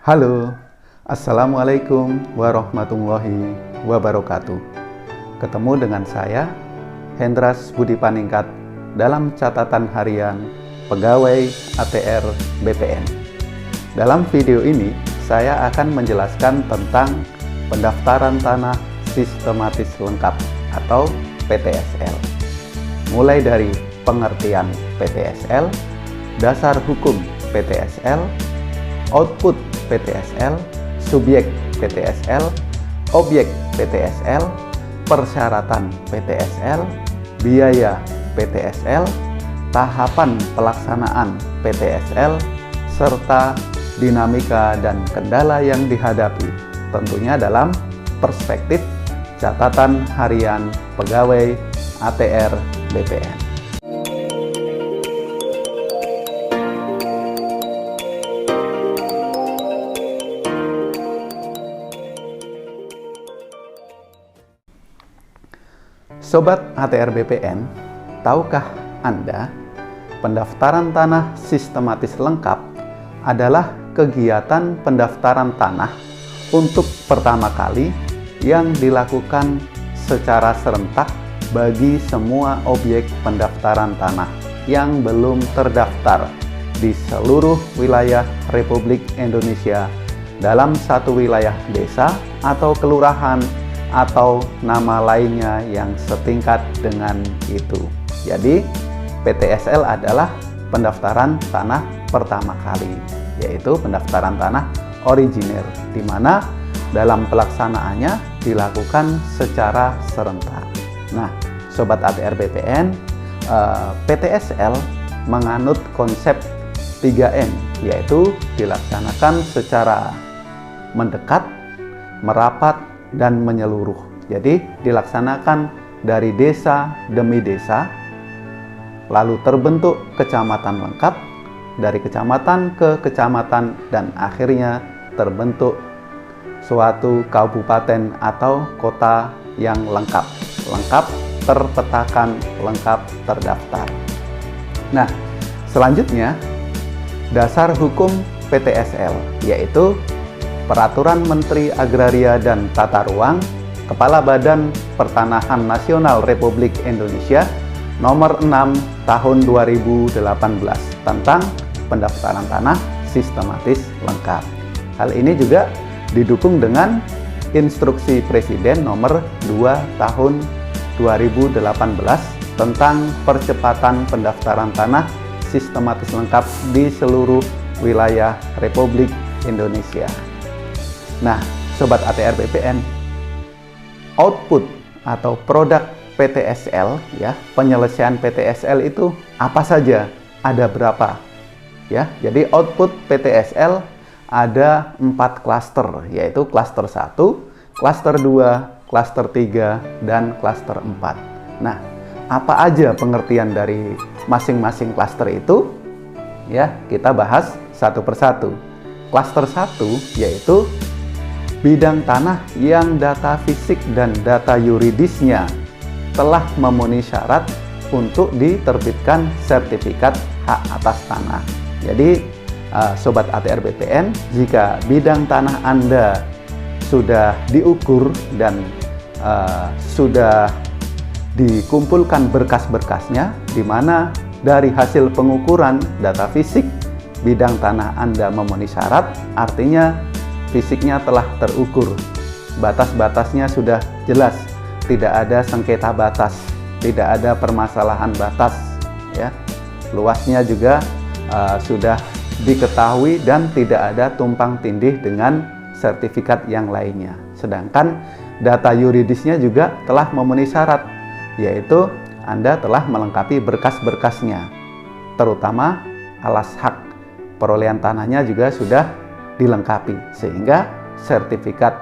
Halo, Assalamualaikum warahmatullahi wabarakatuh. Ketemu dengan saya, Hendras Budi Paningkat, dalam catatan harian pegawai ATR BPN. Dalam video ini, saya akan menjelaskan tentang pendaftaran tanah sistematis lengkap atau PTSL. Mulai dari pengertian PTSL, dasar hukum PTSL, output PTSL, subjek PTSL, objek PTSL, persyaratan PTSL, biaya PTSL, tahapan pelaksanaan PTSL, serta dinamika dan kendala yang dihadapi, tentunya dalam perspektif catatan harian pegawai ATR BPN. Sobat ATR BPN, tahukah Anda, pendaftaran tanah sistematis lengkap adalah kegiatan pendaftaran tanah untuk pertama kali yang dilakukan secara serentak bagi semua objek pendaftaran tanah yang belum terdaftar di seluruh wilayah Republik Indonesia dalam satu wilayah desa atau kelurahan atau nama lainnya yang setingkat dengan itu. Jadi, PTSL adalah pendaftaran tanah pertama kali, yaitu pendaftaran tanah originir, di mana dalam pelaksanaannya dilakukan secara serentak. Nah, Sobat ATR BPN, PTSL menganut konsep 3M, yaitu dilaksanakan secara mendekat, merapat, dan menyeluruh. Jadi dilaksanakan dari desa demi desa, lalu terbentuk kecamatan lengkap, dari kecamatan ke kecamatan, dan akhirnya terbentuk suatu kabupaten atau kota yang lengkap, terpetakan, lengkap terdaftar. Nah, selanjutnya dasar hukum PTSL, yaitu Peraturan Menteri Agraria dan Tata Ruang, Kepala Badan Pertanahan Nasional Republik Indonesia Nomor 6 Tahun 2018 tentang pendaftaran tanah sistematis lengkap. Hal ini juga didukung dengan Instruksi Presiden Nomor 2 Tahun 2018 tentang percepatan pendaftaran tanah sistematis lengkap di seluruh wilayah Republik Indonesia. Nah, Sobat ATR BPN, output atau produk PTSL, ya, penyelesaian PTSL itu apa saja? Ada berapa? Ya, jadi output PTSL ada 4 klaster, yaitu klaster 1, klaster 2, klaster 3, dan klaster 4. Nah, apa aja pengertian dari masing-masing klaster itu? Ya, kita bahas satu persatu. Klaster 1 yaitu bidang tanah yang data fisik dan data yuridisnya telah memenuhi syarat untuk diterbitkan sertifikat hak atas tanah. Jadi, Sobat ATR BPN, jika bidang tanah Anda sudah diukur dan sudah dikumpulkan berkas-berkasnya, di mana dari hasil pengukuran data fisik bidang tanah Anda memenuhi syarat, artinya fisiknya telah terukur, batas-batasnya sudah jelas, tidak ada sengketa batas, tidak ada permasalahan batas, ya. Luasnya juga sudah diketahui dan tidak ada tumpang tindih dengan sertifikat yang lainnya. Sedangkan data yuridisnya juga telah memenuhi syarat, yaitu Anda telah melengkapi berkas-berkasnya, terutama alas hak perolehan tanahnya juga sudah dilengkapi, sehingga sertifikat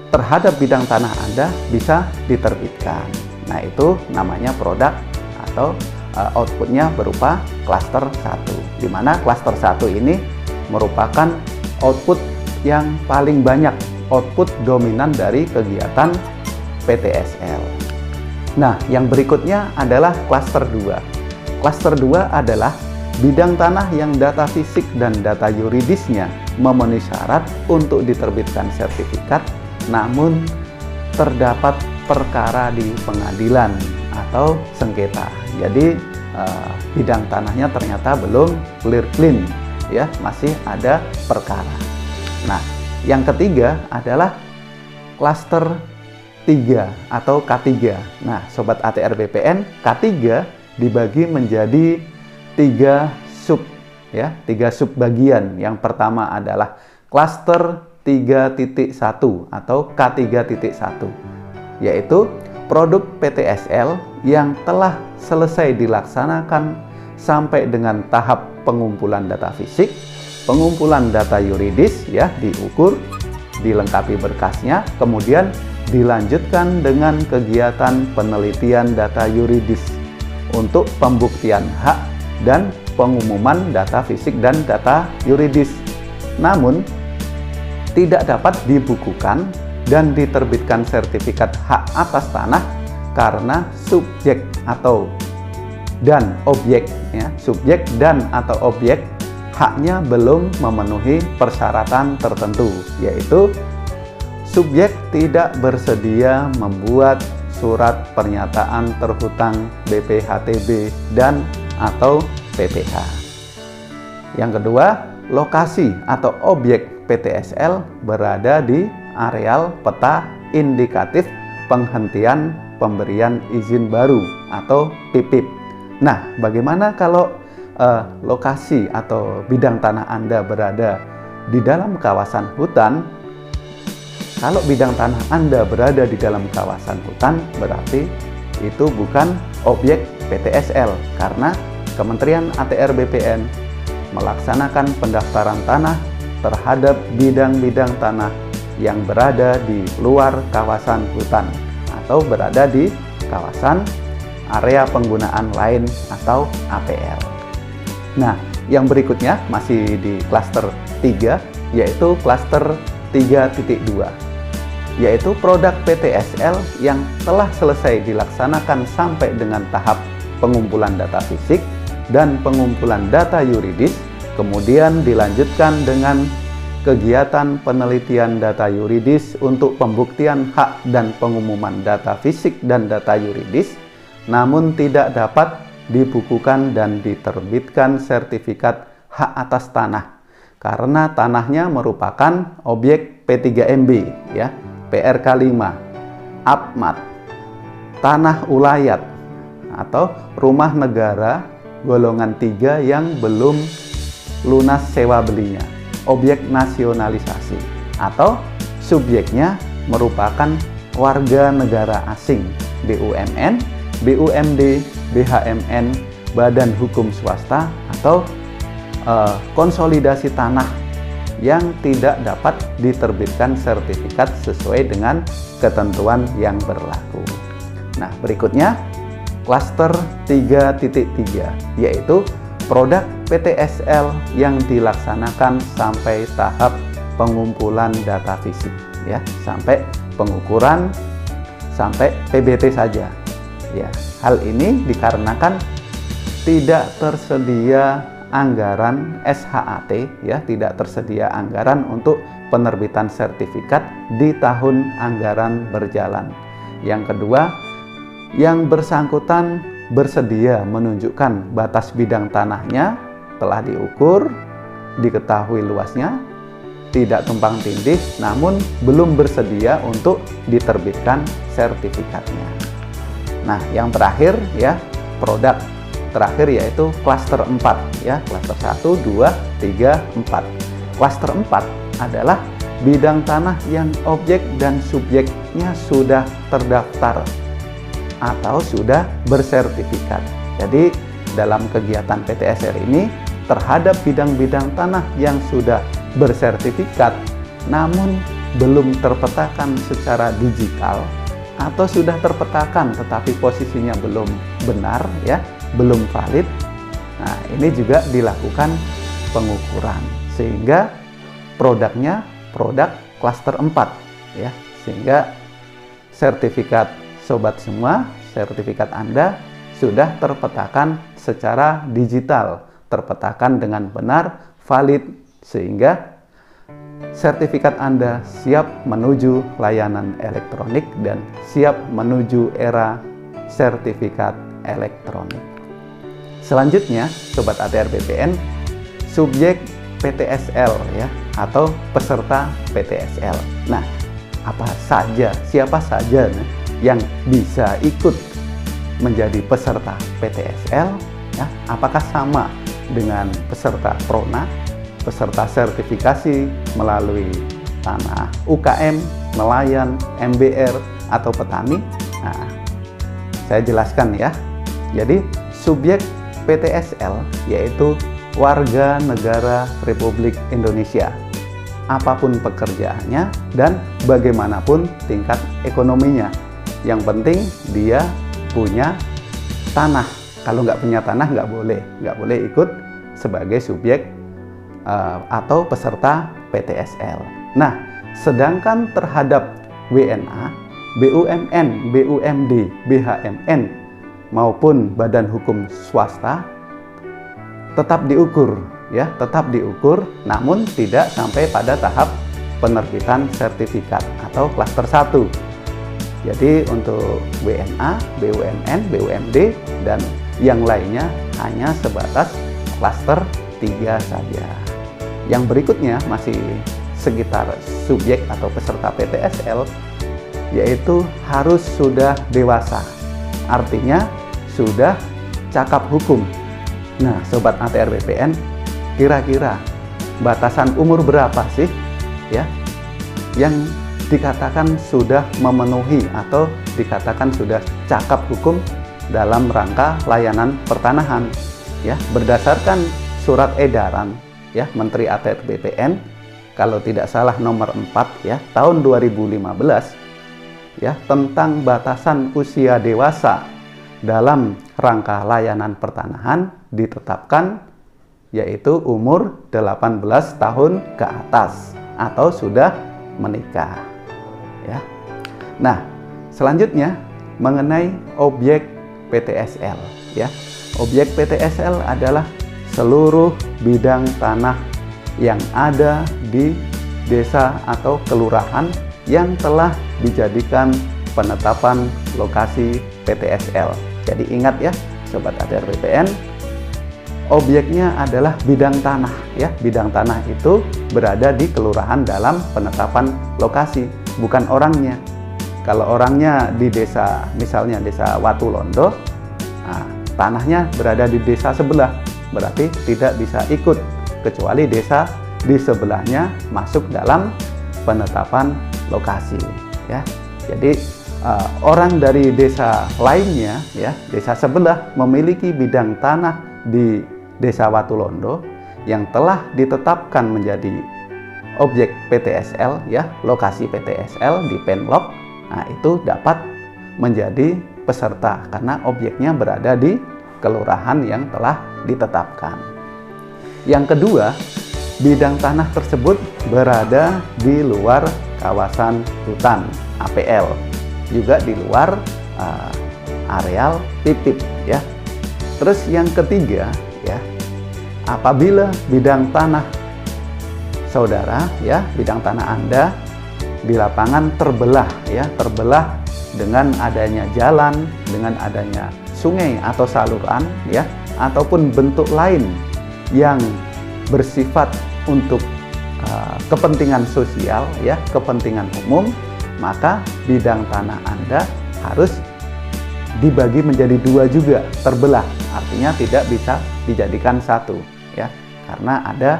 terhadap bidang tanah Anda bisa diterbitkan. Nah, itu namanya produk atau outputnya berupa klaster 1, di mana klaster 1 ini merupakan output yang paling banyak, output dominan dari kegiatan PTSL. Nah, yang berikutnya adalah klaster 2. Klaster 2 adalah bidang tanah yang data fisik dan data yuridisnya memenuhi syarat untuk diterbitkan sertifikat, namun terdapat perkara di pengadilan atau sengketa. Jadi bidang tanahnya ternyata belum clean, ya, masih ada perkara. Nah, yang ketiga adalah klaster 3 atau K3. Nah, Sobat ATR BPN, K3 dibagi menjadi 3 sub, ya, 3 sub bagian. Yang pertama adalah klaster 3.1 atau K3.1, yaitu produk PTSL yang telah selesai dilaksanakan sampai dengan tahap pengumpulan data fisik, pengumpulan data yuridis, ya, diukur, dilengkapi berkasnya, kemudian dilanjutkan dengan kegiatan penelitian data yuridis untuk pembuktian hak dan pengumuman data fisik dan data yuridis. Namun, tidak dapat dibukukan dan diterbitkan sertifikat hak atas tanah karena subjek atau dan objek, ya, subjek dan atau objek haknya belum memenuhi persyaratan tertentu, yaitu subjek tidak bersedia membuat surat pernyataan terhutang BPHTB dan atau PPH. Yang kedua, lokasi atau objek PTSL berada di areal peta indikatif penghentian pemberian izin baru atau PIPIP. Nah, bagaimana kalau lokasi atau bidang tanah Anda berada di dalam kawasan hutan? Kalau bidang tanah Anda berada di dalam kawasan hutan, berarti itu bukan objek PTSL, karena Kementerian ATR BPN melaksanakan pendaftaran tanah terhadap bidang-bidang tanah yang berada di luar kawasan hutan atau berada di kawasan area penggunaan lain atau APL. Nah, yang berikutnya masih di klaster 3, yaitu klaster 3.2, yaitu produk PTSL yang telah selesai dilaksanakan sampai dengan tahap pengumpulan data fisik dan pengumpulan data yuridis, kemudian dilanjutkan dengan kegiatan penelitian data yuridis untuk pembuktian hak dan pengumuman data fisik dan data yuridis, namun tidak dapat dibukukan dan diterbitkan sertifikat hak atas tanah karena tanahnya merupakan objek P3MB, ya, PRK 5, APMAT, tanah ulayat atau rumah negara golongan 3 yang belum lunas sewa belinya, objek nasionalisasi, atau subjeknya merupakan warga negara asing, BUMN, BUMD, BHMN, badan hukum swasta, atau konsolidasi tanah yang tidak dapat diterbitkan sertifikat sesuai dengan ketentuan yang berlaku. Nah, berikutnya klaster 3.3, yaitu produk PTSL yang dilaksanakan sampai tahap pengumpulan data fisik, ya, sampai pengukuran, sampai PBT saja. Ya, hal ini dikarenakan tidak tersedia anggaran SHAT, ya, tidak tersedia anggaran untuk penerbitan sertifikat di tahun anggaran berjalan. Yang kedua, yang bersangkutan bersedia menunjukkan batas bidang tanahnya telah diukur, diketahui luasnya, tidak tumpang tindih, namun belum bersedia untuk diterbitkan sertifikatnya. Nah, yang terakhir, ya, produk terakhir yaitu klaster 4, ya, klaster 1, 2, 3, 4. Klaster 4 adalah bidang tanah yang objek dan subjeknya sudah terdaftar atau sudah bersertifikat. Jadi, dalam kegiatan PTSL ini terhadap bidang-bidang tanah yang sudah bersertifikat namun belum terpetakan secara digital atau sudah terpetakan tetapi posisinya belum benar, ya, belum valid. Nah, ini juga dilakukan pengukuran sehingga produknya produk klaster 4, ya, sehingga sertifikat sobat semua, sertifikat Anda sudah terpetakan secara digital, terpetakan dengan benar, valid, sehingga sertifikat Anda siap menuju layanan elektronik dan siap menuju era sertifikat elektronik. Selanjutnya, Sobat ATR BPN, subjek PTSL ya, atau peserta PTSL. Nah, siapa saja yang bisa ikut menjadi peserta PTSL ya? Apakah sama dengan peserta Prona, peserta sertifikasi melalui tanah UKM, nelayan, MBR, atau petani? Nah, saya jelaskan ya. Jadi, subjek PTSL yaitu warga negara Republik Indonesia, apapun pekerjaannya dan bagaimanapun tingkat ekonominya. Yang penting dia punya tanah. Kalau nggak punya tanah nggak boleh ikut sebagai subjek atau peserta PTSL. Nah, sedangkan terhadap WNA, BUMN, BUMD, BHMN maupun badan hukum swasta tetap diukur ya, namun tidak sampai pada tahap penerbitan sertifikat atau klaster 1. Jadi untuk WNA, BUMN, BUMD dan yang lainnya hanya sebatas klaster 3 saja. Yang berikutnya masih sekitar subjek atau peserta PTSL, yaitu harus sudah dewasa. Artinya sudah cakap hukum. Nah, Sobat ATR BPN, kira-kira batasan umur berapa sih ya yang dikatakan sudah memenuhi atau dikatakan sudah cakap hukum dalam rangka layanan pertanahan ya, berdasarkan surat edaran ya Menteri ATR BPN kalau tidak salah nomor 4 ya tahun 2015 ya tentang batasan usia dewasa dalam rangka layanan pertanahan ditetapkan yaitu umur 18 tahun ke atas atau sudah menikah ya. Nah, selanjutnya mengenai objek PTSL ya. Objek PTSL adalah seluruh bidang tanah yang ada di desa atau kelurahan yang telah dijadikan penetapan lokasi PTSL. Jadi ingat ya Sobat ATR BPN, objeknya adalah bidang tanah ya. Bidang tanah itu berada di kelurahan dalam penetapan lokasi, bukan orangnya. Kalau orangnya di desa, misalnya desa Watulondo, nah, tanahnya berada di desa sebelah, berarti tidak bisa ikut kecuali desa di sebelahnya masuk dalam penetapan lokasi ya. Jadi orang dari desa lainnya ya, desa sebelah memiliki bidang tanah di desa Watulondo yang telah ditetapkan menjadi objek PTSL ya, lokasi PTSL di Penlok. Nah, itu dapat menjadi peserta karena objeknya berada di kelurahan yang telah ditetapkan. Yang kedua, bidang tanah tersebut berada di luar kawasan hutan APL, juga di luar areal PIP ya. Terus yang ketiga ya, apabila bidang tanah saudara ya, bidang tanah Anda di lapangan terbelah ya, terbelah dengan adanya jalan, dengan adanya sungai atau saluran ya, ataupun bentuk lain yang bersifat untuk kepentingan sosial ya, kepentingan umum, maka bidang tanah Anda harus dibagi menjadi 2 juga, terbelah. Artinya tidak bisa dijadikan satu ya, karena ada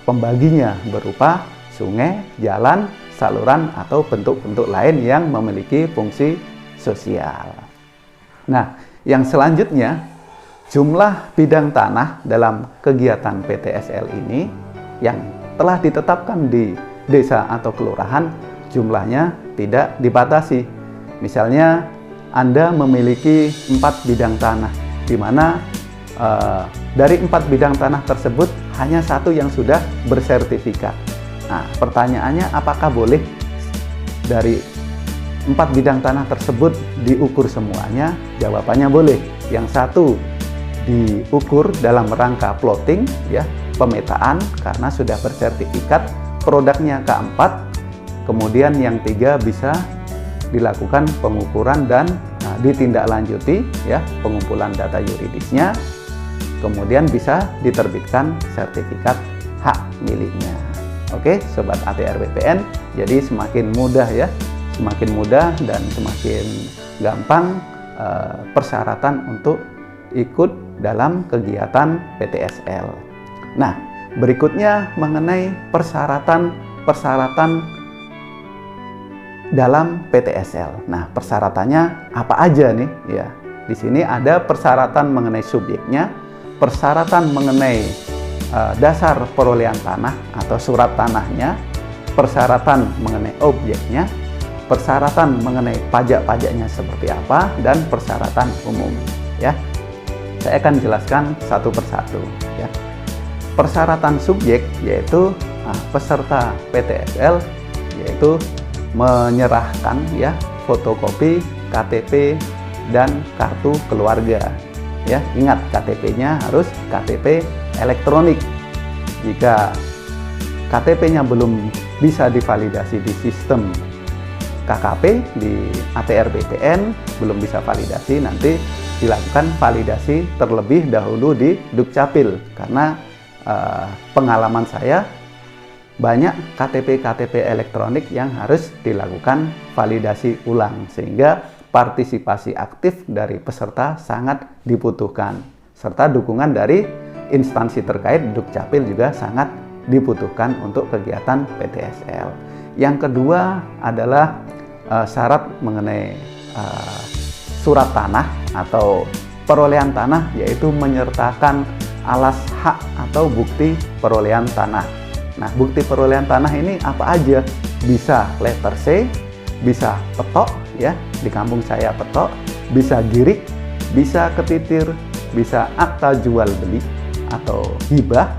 pembaginya berupa sungai, jalan, saluran atau bentuk-bentuk lain yang memiliki fungsi sosial. Nah, yang selanjutnya, jumlah bidang tanah dalam kegiatan PTSL ini yang telah ditetapkan di desa atau kelurahan jumlahnya tidak dibatasi. Misalnya Anda memiliki 4 bidang tanah, di mana dari 4 bidang tanah tersebut hanya 1 yang sudah bersertifikat. Nah, pertanyaannya apakah boleh dari 4 bidang tanah tersebut diukur semuanya? Jawabannya boleh. Yang 1 diukur dalam rangka plotting ya, pemetaan karena sudah bersertifikat produknya K4, kemudian yang 3 bisa dilakukan pengukuran dan ditindaklanjuti ya pengumpulan data yuridisnya, kemudian bisa diterbitkan sertifikat hak miliknya. Oke, sobat ATR BPN, jadi semakin mudah ya, semakin mudah dan semakin gampang persyaratan untuk ikut dalam kegiatan PTSL. Nah, berikutnya mengenai persyaratan dalam PTSL. Nah, persyaratannya apa aja nih? Ya, di sini ada persyaratan mengenai subjeknya, persyaratan mengenai dasar perolehan tanah atau surat tanahnya, persyaratan mengenai objeknya, persyaratan mengenai pajak-pajaknya seperti apa, dan persyaratan umum. Ya, saya akan jelaskan satu persatu. Ya, persyaratan subjek yaitu peserta PTSL yaitu menyerahkan ya fotokopi KTP dan kartu keluarga. Ya, ingat KTP-nya harus KTP elektronik. Jika KTP-nya belum bisa divalidasi di sistem KKP di ATR BPN, belum bisa validasi, nanti dilakukan validasi terlebih dahulu di Dukcapil, karena pengalaman saya banyak KTP elektronik yang harus dilakukan validasi ulang, sehingga partisipasi aktif dari peserta sangat dibutuhkan, serta dukungan dari instansi terkait Dukcapil juga sangat dibutuhkan untuk kegiatan PTSL. Yang kedua adalah syarat mengenai surat tanah atau perolehan tanah, yaitu menyertakan alas hak atau bukti perolehan tanah. Nah, bukti perolehan tanah ini apa aja? Bisa letter C, bisa petok ya, di kampung saya petok, bisa girik, bisa ketitir, bisa akta jual beli atau hibah,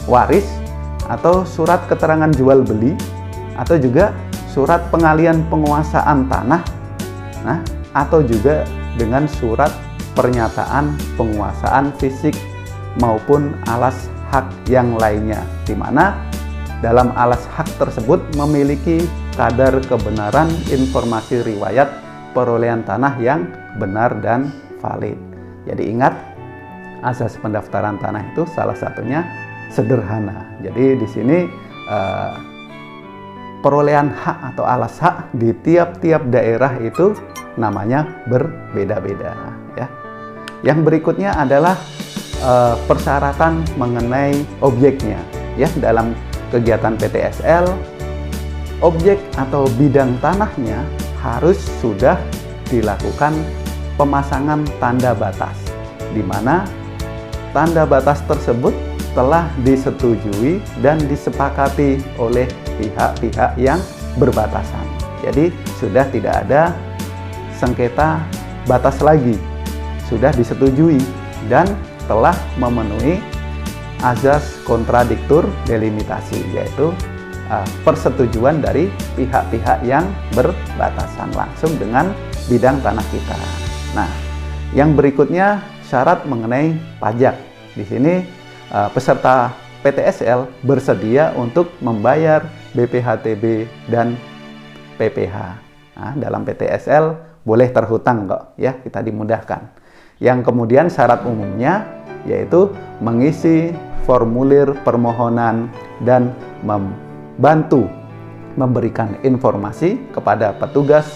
waris, atau surat keterangan jual beli, atau juga surat pengalian penguasaan tanah, nah, atau juga dengan surat pernyataan penguasaan fisik maupun alas hak yang lainnya, di mana dalam alas hak tersebut memiliki kadar kebenaran informasi riwayat perolehan tanah yang benar dan valid. Jadi ingat, asas pendaftaran tanah itu salah satunya sederhana. Jadi di sini perolehan hak atau alas hak di tiap-tiap daerah itu namanya berbeda-beda ya. Yang berikutnya adalah persyaratan mengenai objeknya ya. Dalam kegiatan PTSL, objek atau bidang tanahnya harus sudah dilakukan pemasangan tanda batas, di mana tanda batas tersebut telah disetujui dan disepakati oleh pihak-pihak yang berbatasan. Jadi sudah tidak ada sengketa batas lagi, sudah disetujui dan telah memenuhi azas kontradiktur delimitasi, yaitu persetujuan dari pihak-pihak yang berbatasan langsung dengan bidang tanah kita. Nah, yang berikutnya syarat mengenai pajak. Di sini peserta PTSL bersedia untuk membayar BPHTB dan PPh. Nah, dalam PTSL boleh terhutang kok ya, kita dimudahkan. Yang kemudian syarat umumnya yaitu mengisi formulir permohonan dan membantu memberikan informasi kepada petugas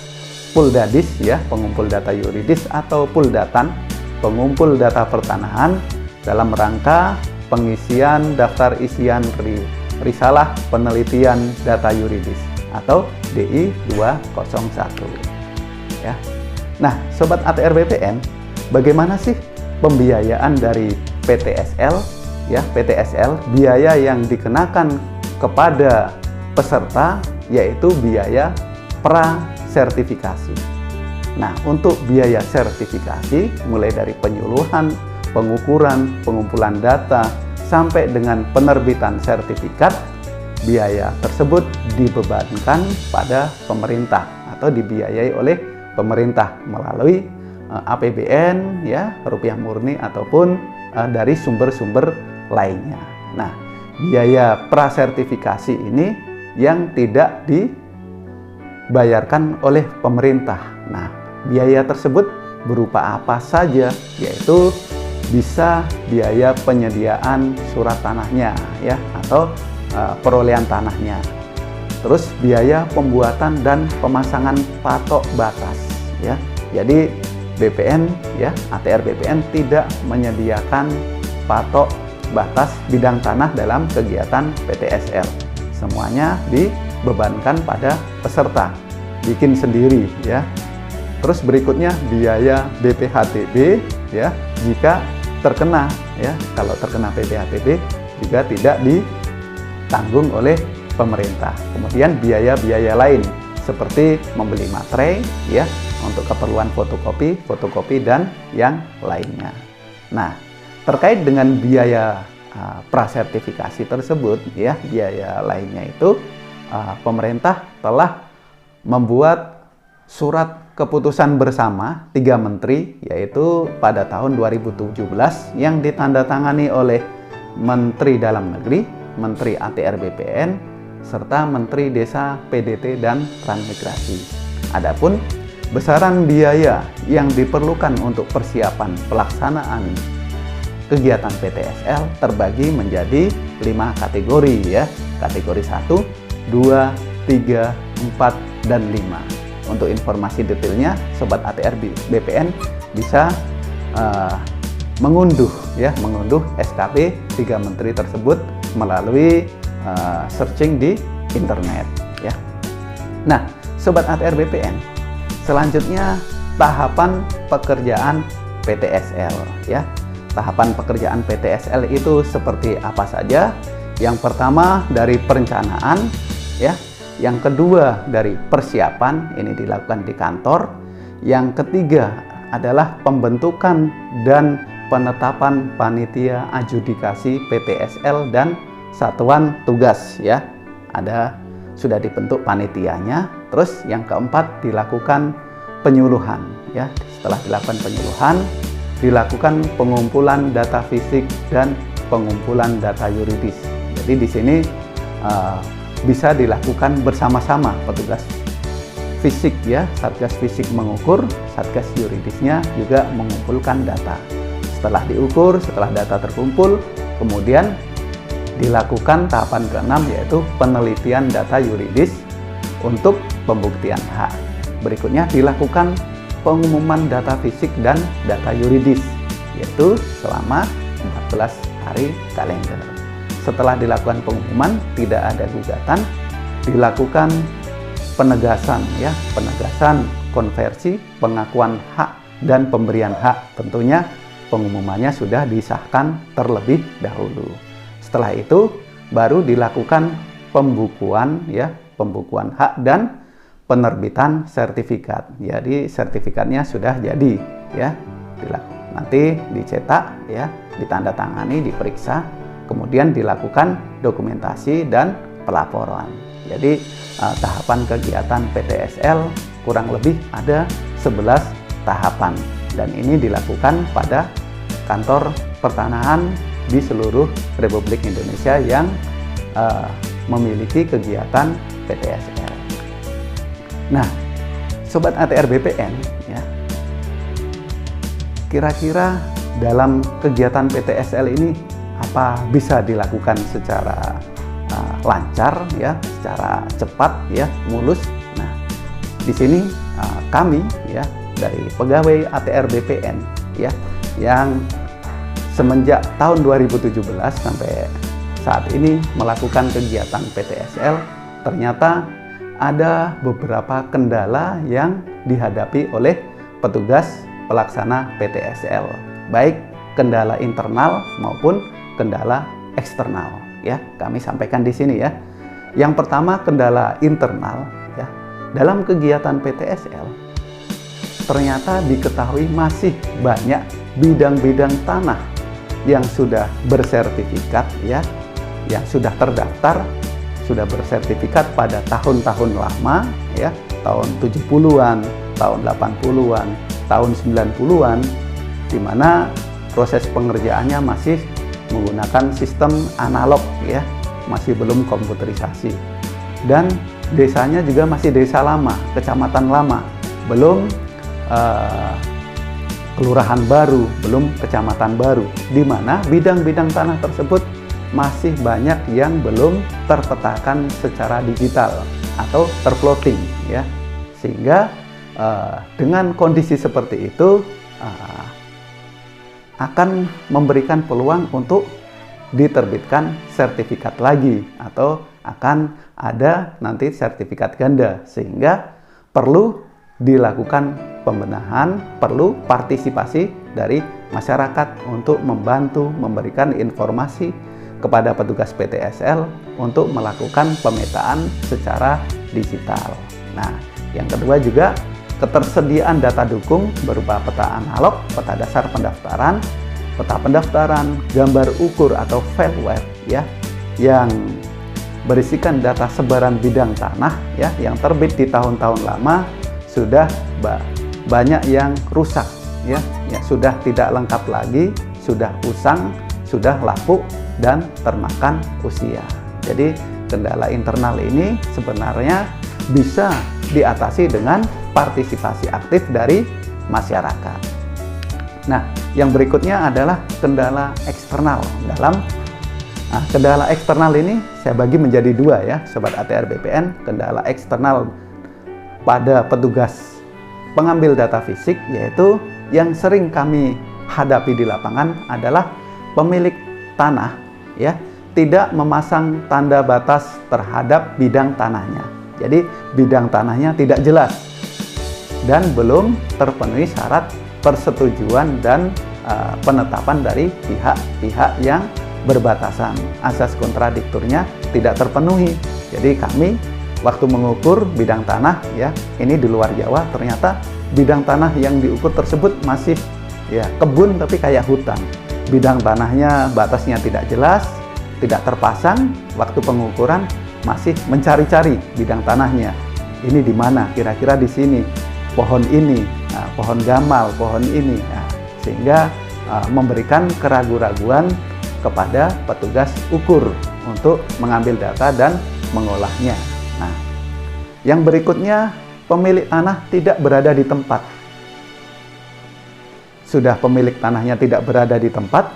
Puldadis ya, pengumpul data yuridis, atau Puldatan, pengumpul data pertanahan, dalam rangka pengisian daftar isian risalah penelitian data yuridis atau DI 201 ya. Nah, sobat ATR BPN, bagaimana sih pembiayaan dari PTSL ya? PTSL, biaya yang dikenakan kepada peserta yaitu biaya pra-sertifikasi. Nah, untuk biaya sertifikasi mulai dari penyuluhan, pengukuran, pengumpulan data sampai dengan penerbitan sertifikat, biaya tersebut dibebankan pada pemerintah atau dibiayai oleh pemerintah melalui APBN ya, rupiah murni, ataupun dari sumber-sumber lainnya. Nah, biaya prasertifikasi ini yang tidak dibayarkan oleh pemerintah. Nah, biaya tersebut berupa apa saja? Yaitu bisa biaya penyediaan surat tanahnya ya, atau perolehan tanahnya. Terus biaya pembuatan dan pemasangan patok batas ya. Jadi BPN ya, ATR BPN tidak menyediakan patok batas bidang tanah dalam kegiatan PTSL. Semuanya dibebankan pada peserta, bikin sendiri ya. Terus berikutnya biaya BPHTB ya, jika terkena ya, kalau terkena BPHTB juga tidak ditanggung oleh pemerintah. Kemudian biaya-biaya lain seperti membeli materai ya untuk keperluan fotokopi dan yang lainnya. Nah, terkait dengan biaya prasertifikasi tersebut ya, biaya lainnya itu pemerintah telah membuat surat keputusan bersama 3 menteri, yaitu pada tahun 2017 yang ditandatangani oleh Menteri Dalam Negeri, Menteri ATR BPN, serta Menteri Desa PDT dan Transmigrasi. Adapun besaran biaya yang diperlukan untuk persiapan pelaksanaan kegiatan PTSL terbagi menjadi 5 kategori ya. Kategori 1, 2, 3, 4, dan 5. Untuk informasi detailnya, Sobat ATR BPN bisa mengunduh SKP 3 menteri tersebut melalui searching di internet ya. Nah, Sobat ATR BPN, selanjutnya tahapan pekerjaan PTSL ya. Tahapan pekerjaan PTSL itu seperti apa saja? Yang pertama dari perencanaan ya. Yang kedua dari persiapan, ini dilakukan di kantor. Yang ketiga adalah pembentukan dan penetapan panitia adjudikasi PTSL dan satuan tugas ya. Sudah dibentuk panitianya. Terus yang keempat dilakukan penyuluhan ya. Setelah dilakukan penyuluhan, dilakukan pengumpulan data fisik dan pengumpulan data yuridis. Jadi di sini bisa dilakukan bersama-sama petugas fisik ya, Satgas Fisik mengukur, Satgas Yuridisnya juga mengumpulkan data. Setelah diukur, setelah data terkumpul, kemudian dilakukan tahapan ke-6 yaitu penelitian data yuridis untuk pembuktian hak. Berikutnya dilakukan pengumuman data fisik dan data yuridis yaitu selama 14 hari kalender. Setelah dilakukan pengumuman, tidak ada gugatan, dilakukan penegasan ya, penegasan konversi, pengakuan hak dan pemberian hak. Tentunya pengumumannya sudah disahkan terlebih dahulu. Setelah itu baru dilakukan pembukuan ya, pembukuan hak dan penerbitan sertifikat. Jadi sertifikatnya sudah jadi ya, nanti dicetak ya, ditandatangani, diperiksa, kemudian dilakukan dokumentasi dan pelaporan. Jadi tahapan kegiatan PTSL kurang lebih ada 11 tahapan dan ini dilakukan pada kantor pertanahan di seluruh Republik Indonesia yang memiliki kegiatan PTSL. Nah, Sobat ATR BPN ya, kira-kira dalam kegiatan PTSL ini apa bisa dilakukan secara lancar ya, secara cepat ya, mulus. Nah, di sini kami ya dari pegawai ATR BPN ya yang semenjak tahun 2017 sampai saat ini melakukan kegiatan PTSL, ternyata ada beberapa kendala yang dihadapi oleh petugas pelaksana PTSL, baik kendala internal maupun kendala eksternal ya. Kami sampaikan di sini ya. Yang pertama kendala internal ya. Dalam kegiatan PTSL ternyata diketahui masih banyak bidang-bidang tanah yang sudah bersertifikat ya, yang sudah terdaftar, sudah bersertifikat pada tahun-tahun lama ya, tahun 70-an, tahun 80-an, tahun 90-an, di mana proses pengerjaannya masih menggunakan sistem analog ya, masih belum komputerisasi. dan desanya juga masih desa lama, kecamatan lama, belum kelurahan baru, belum kecamatan baru, di mana bidang-bidang tanah tersebut masih banyak yang belum terpetakan secara digital atau terplotting, ya. Sehingga dengan kondisi seperti itu akan memberikan peluang untuk diterbitkan sertifikat lagi, atau akan ada nanti sertifikat ganda, sehingga perlu dilakukan pembenahan, perlu partisipasi dari masyarakat untuk membantu memberikan informasi kepada petugas PTSL untuk melakukan pemetaan secara digital. Nah, yang kedua juga ketersediaan data dukung berupa peta analog, peta dasar pendaftaran, peta pendaftaran, gambar ukur atau file web, ya, yang berisikan data sebaran bidang tanah, ya, yang terbit di tahun-tahun lama sudah banyak yang rusak, ya, sudah tidak lengkap lagi, sudah usang, sudah lapuk dan termakan usia. Jadi kendala internal ini sebenarnya bisa diatasi dengan partisipasi aktif dari masyarakat. Nah, yang berikutnya adalah kendala eksternal. Kendala eksternal ini saya bagi menjadi dua, ya, Sobat ATR BPN. Kendala eksternal pada petugas pengambil data fisik, yaitu yang sering kami hadapi di lapangan adalah pemilik tanah, ya, tidak memasang tanda batas terhadap bidang tanahnya. Jadi bidang tanahnya tidak jelas dan belum terpenuhi syarat persetujuan dan penetapan dari pihak-pihak yang berbatasan. Asas kontradikturnya tidak terpenuhi. Jadi kami waktu mengukur bidang tanah, ya, ini di luar Jawa, ternyata bidang tanah yang diukur tersebut masih, ya, kebun tapi kayak hutan. Bidang tanahnya batasnya tidak jelas, tidak terpasang. Waktu pengukuran masih mencari-cari bidang tanahnya. Ini di mana? Kira-kira di sini. Pohon ini, pohon gamal, pohon ini. Sehingga memberikan keraguan-raguan kepada petugas ukur untuk mengambil data dan mengolahnya. Nah, yang berikutnya, pemilik tanah tidak berada di tempat. Sudah pemilik tanahnya tidak berada di tempat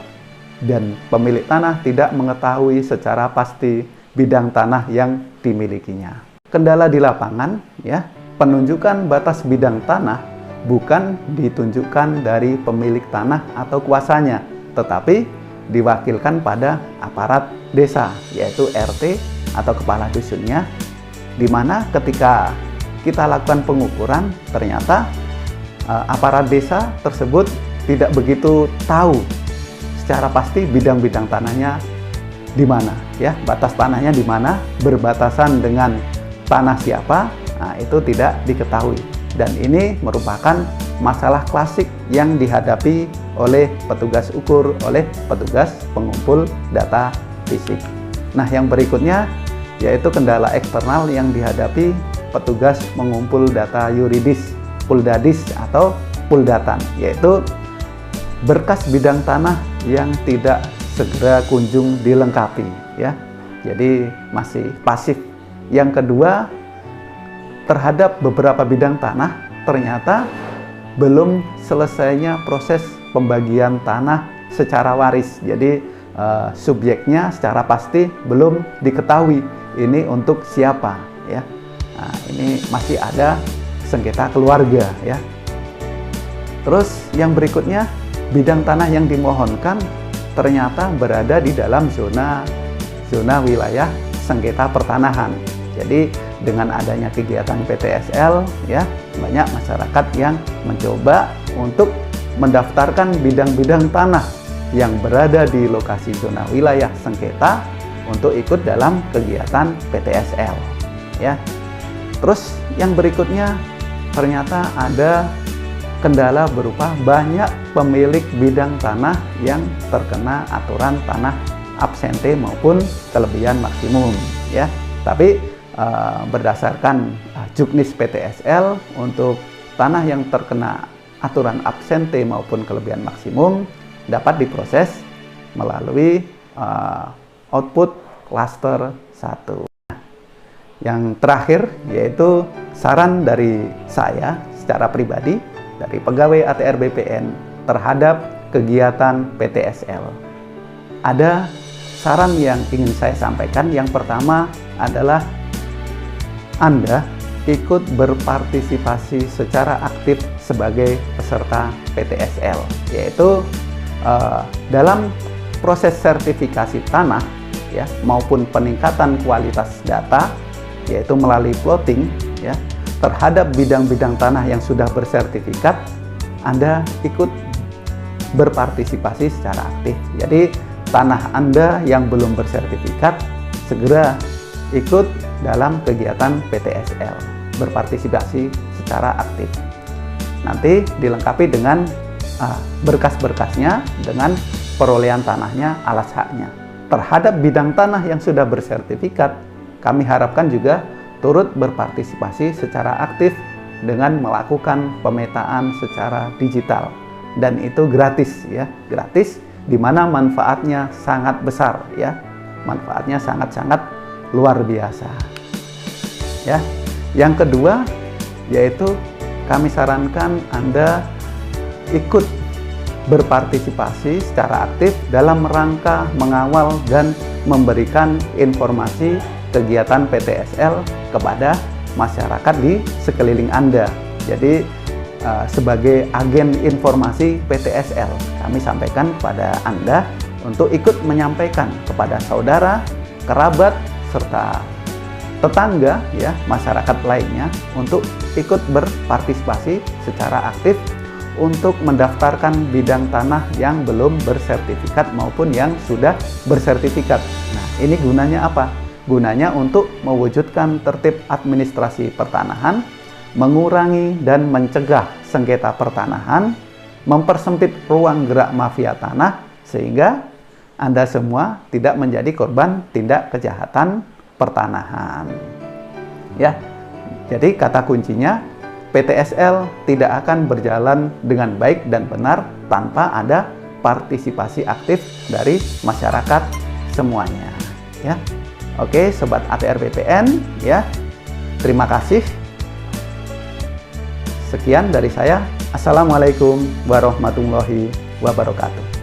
dan pemilik tanah tidak mengetahui secara pasti bidang tanah yang dimilikinya. Kendala di lapangan, ya, penunjukan batas bidang tanah bukan ditunjukkan dari pemilik tanah atau kuasanya, tetapi diwakilkan pada aparat desa, yaitu RT atau kepala dusunnya, di mana ketika kita lakukan pengukuran, ternyata aparat desa tersebut tidak begitu tahu secara pasti bidang-bidang tanahnya di mana, ya, batas tanahnya di mana, berbatasan dengan tanah siapa, nah, itu tidak diketahui. Dan ini merupakan masalah klasik yang dihadapi oleh petugas ukur, oleh petugas pengumpul data fisik. Nah, yang berikutnya yaitu kendala eksternal yang dihadapi petugas mengumpul data yuridis, Puldadis atau Puldatan, yaitu berkas bidang tanah yang tidak segera kunjung dilengkapi, ya. Jadi masih pasif. Yang kedua, terhadap beberapa bidang tanah ternyata belum selesainya proses pembagian tanah secara waris. Jadi subjeknya secara pasti belum diketahui ini untuk siapa, ya. Nah, ini masih ada sengketa keluarga, ya. Terus yang berikutnya, bidang tanah yang dimohonkan ternyata berada di dalam zona wilayah sengketa pertanahan. Jadi dengan adanya kegiatan PTSL, ya, banyak masyarakat yang mencoba untuk mendaftarkan bidang-bidang tanah yang berada di lokasi zona wilayah sengketa untuk ikut dalam kegiatan PTSL, ya. Terus yang berikutnya, ternyata ada kendala berupa banyak pemilik bidang tanah yang terkena aturan tanah absente maupun kelebihan maksimum, ya. Tapi berdasarkan Juknis PTSL, untuk tanah yang terkena aturan absente maupun kelebihan maksimum dapat diproses melalui output klaster 1. Yang terakhir yaitu saran dari saya secara pribadi dari pegawai ATR BPN terhadap kegiatan PTSL. Ada saran yang ingin saya sampaikan. Yang pertama adalah Anda ikut berpartisipasi secara aktif sebagai peserta PTSL, yaitu dalam proses sertifikasi tanah ya, maupun peningkatan kualitas data, yaitu melalui plotting ya, terhadap bidang-bidang tanah yang sudah bersertifikat. Anda ikut berpartisipasi secara aktif. Jadi tanah Anda yang belum bersertifikat segera ikut dalam kegiatan PTSL, berpartisipasi secara aktif. Nanti dilengkapi dengan berkas-berkasnya, dengan perolehan tanahnya, alas haknya. Terhadap bidang tanah yang sudah bersertifikat, kami harapkan juga turut berpartisipasi secara aktif dengan melakukan pemetaan secara digital, dan itu gratis ya, gratis, di mana manfaatnya sangat besar ya, manfaatnya sangat-sangat luar biasa ya. Yang kedua yaitu kami sarankan Anda ikut berpartisipasi secara aktif dalam rangka mengawal dan memberikan informasi kegiatan PTSL kepada masyarakat di sekeliling Anda. Jadi sebagai agen informasi PTSL, kami sampaikan kepada Anda untuk ikut menyampaikan kepada saudara, kerabat, serta tetangga ya, masyarakat lainnya untuk ikut berpartisipasi secara aktif untuk mendaftarkan bidang tanah yang belum bersertifikat maupun yang sudah bersertifikat. Nah, ini gunanya apa? Gunanya untuk mewujudkan tertib administrasi pertanahan, mengurangi dan mencegah sengketa pertanahan, mempersempit ruang gerak mafia tanah, sehingga Anda semua tidak menjadi korban tindak kejahatan pertanahan. Ya, jadi kata kuncinya, PTSL tidak akan berjalan dengan baik dan benar tanpa ada partisipasi aktif dari masyarakat semuanya. Ya, oke, sobat ATR BPN, ya, terima kasih. Sekian dari saya. Assalamualaikum warahmatullahi wabarakatuh.